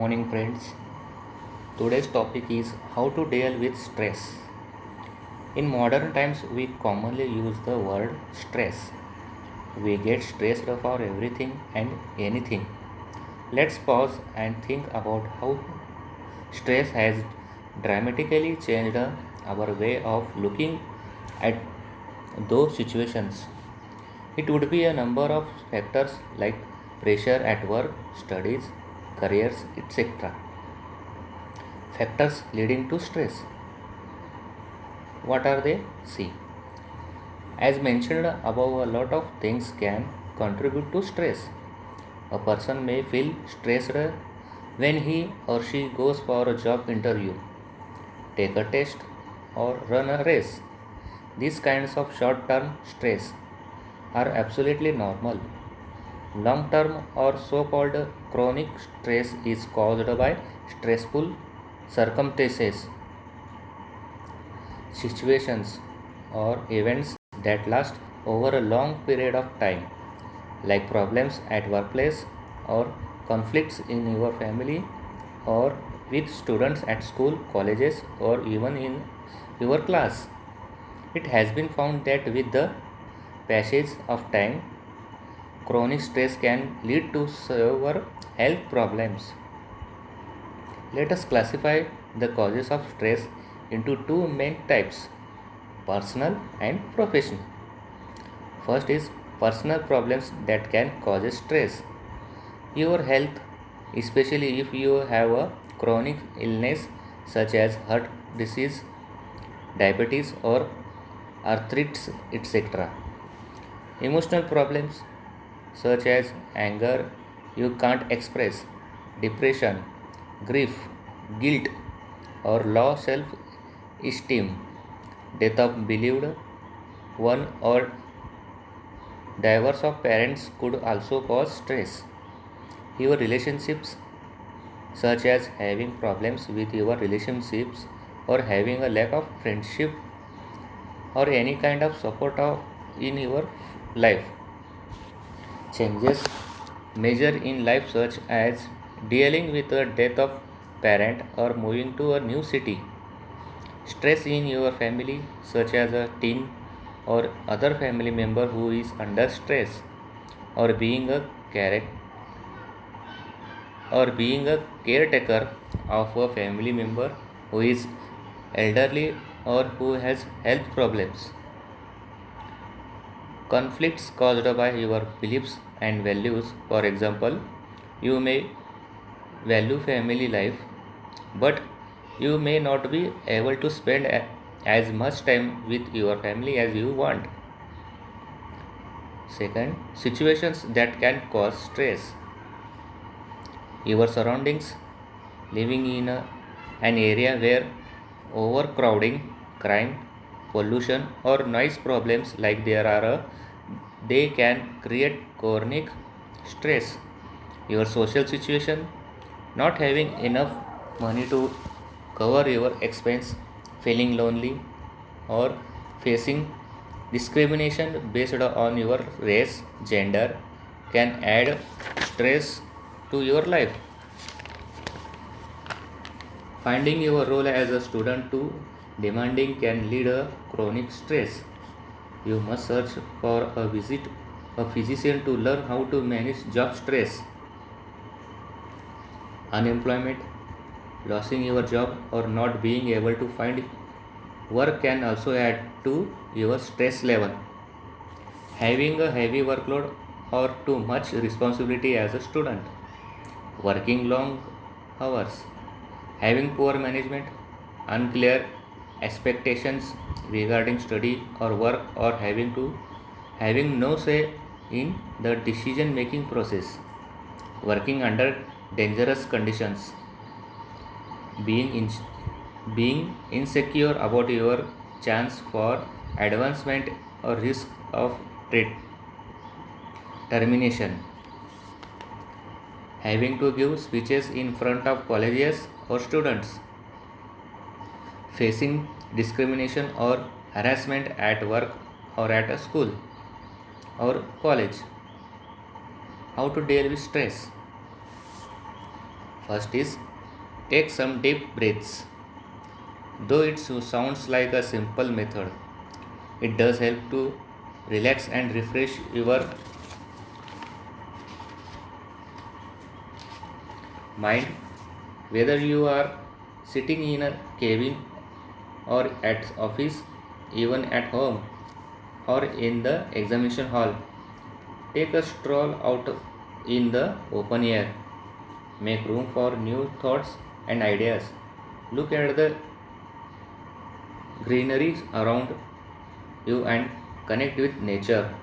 Morning, friends. Today's topic is how to deal with stress. In modern times, we commonly use the word stress. We get stressed for everything and anything. Let's pause and think about how stress has dramatically changed our way of looking at those situations. It would be a number of factors like pressure at work, studies, careers, etc. Factors leading to stress. What are they? See, as mentioned above, a lot of things can contribute to stress. A person may feel stressed when he or she goes for a job interview, take a test, or run a race. These kinds of short term stress are absolutely normal. Long term or so called chronic stress is caused by stressful circumstances, situations, or events that last over a long period of time, like problems at workplace or conflicts in your family or with students at school, colleges, or even in your class. It has been found that with the passage of time, chronic stress can lead to severe health problems. Let us classify the causes of stress into two main types: personal and professional. First is personal problems that can cause stress. Your health, especially if you have a chronic illness such as heart disease, diabetes, or arthritis, etc. Emotional problems such as anger you can't express, depression, grief, guilt, or low self esteem, death of beloved one, or divorce of parents could also cause stress. Your relationships, such as having problems with your relationships or having a lack of friendship or any kind of support in your life. Changes major in life, such as dealing with the death of parent or moving to a new city. Stress in your family, such as a teen or other family member who is under stress, or being a caretaker of a family member who is elderly or who has health problems. Conflicts caused by your beliefs and values. For example, you may value family life, but you may not be able to spend as much time with your family as you want. Second, situations that can cause stress. Your surroundings, living in an area where overcrowding, crime, pollution, or noise problems like there are, they can create chronic stress. Your social situation, not having enough money to cover your expense, feeling lonely, or facing discrimination based on your race, gender, can add stress to your life. Finding your role as a student too demanding can lead a chronic stress. You must search for a physician to learn how to manage job stress. Unemployment, losing your job, or not being able to find work can also add to your stress level. Having a heavy workload or too much responsibility as a student. Working long hours, having poor management, unclear expectations regarding study or work, or having no say in the decision making process, working under dangerous conditions, being in, being insecure about your chance for advancement or risk of tre- termination, having to give speeches in front of colleges or students, facing discrimination or harassment at work or at a school or college. How to deal with stress? First is take some deep breaths. Though it sounds like a simple method, it does help to relax and refresh your mind. Whether you are sitting in a cabin or at office, even at home or in the examination hall, take a stroll out in the open air. Make room for new thoughts and ideas. Look at the greenery around you and connect with nature.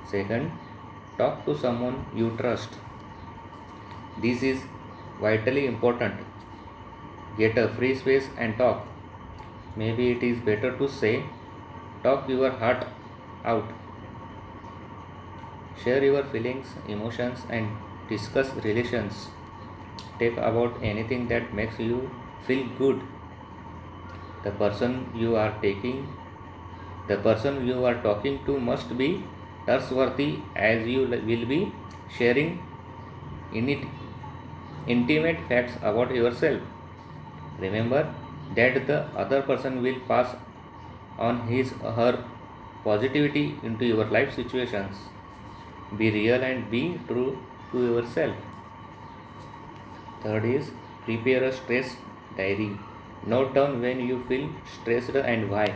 Second, talk to someone you trust. This is vitally important. Get a free space and talk. Maybe it is better to say, talk your heart out. Share your feelings, emotions, and discuss relations. Take about anything that makes you feel good. The person you are taking, the person you are talking to must be trustworthy, as you will be sharing in it intimate facts about yourself. Remember that the other person will pass on his or her positivity into your life situations. Be real and be true to yourself. Third is prepare a stress diary. Note down when you feel stressed and why.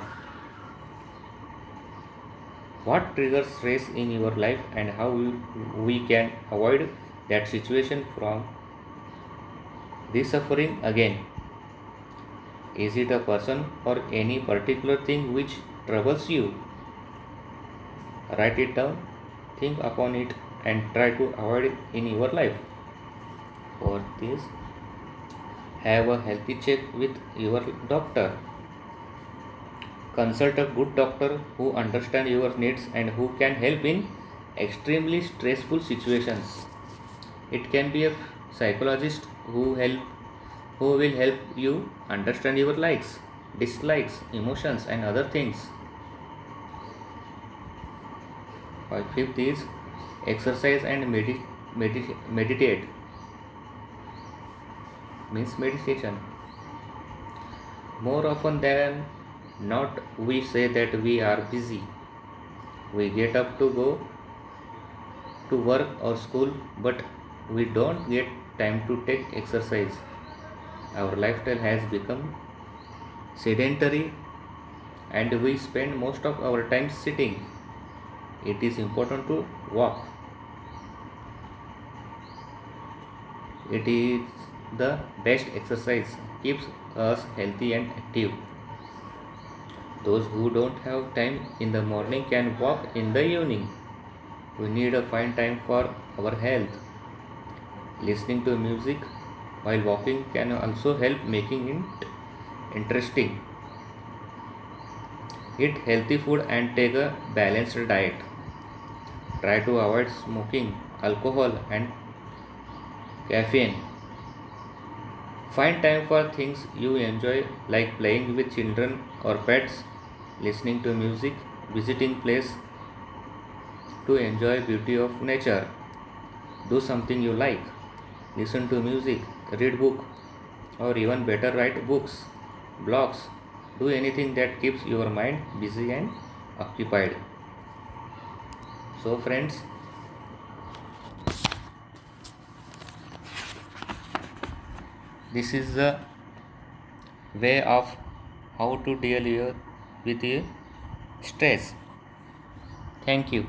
What triggers stress in your life and how we can avoid that situation from resuffering again. Is it a person or any particular thing which troubles you? Write it down, think upon it, and try to avoid it in your life. For this, have a healthy check with your doctor. Consult a good doctor who understands your needs and who can help in extremely stressful situations. It can be a psychologist who will help you understand your likes, dislikes, emotions, and other things. Fifth is exercise and meditate, means meditation. More often than not, we say that we are busy. We get up to go to work or school, but we don't get time to take exercise. Our lifestyle has become sedentary and we spend most of our time sitting. It is important to walk. It is the best exercise, keeps us healthy and active. Those who don't have time in the morning can walk in the evening. We need to find time for our health. Listening to music while walking can also help making it interesting. Eat healthy food and take a balanced diet. Try to avoid smoking, alcohol, and caffeine. Find time for things you enjoy like playing with children or pets, listening to music, visiting place to enjoy beauty of nature. Do something you like. Listen to music, read book, or even better write books, blogs. Do anything that keeps your mind busy and occupied. So friends, this is the way of how to deal with stress. Thank you.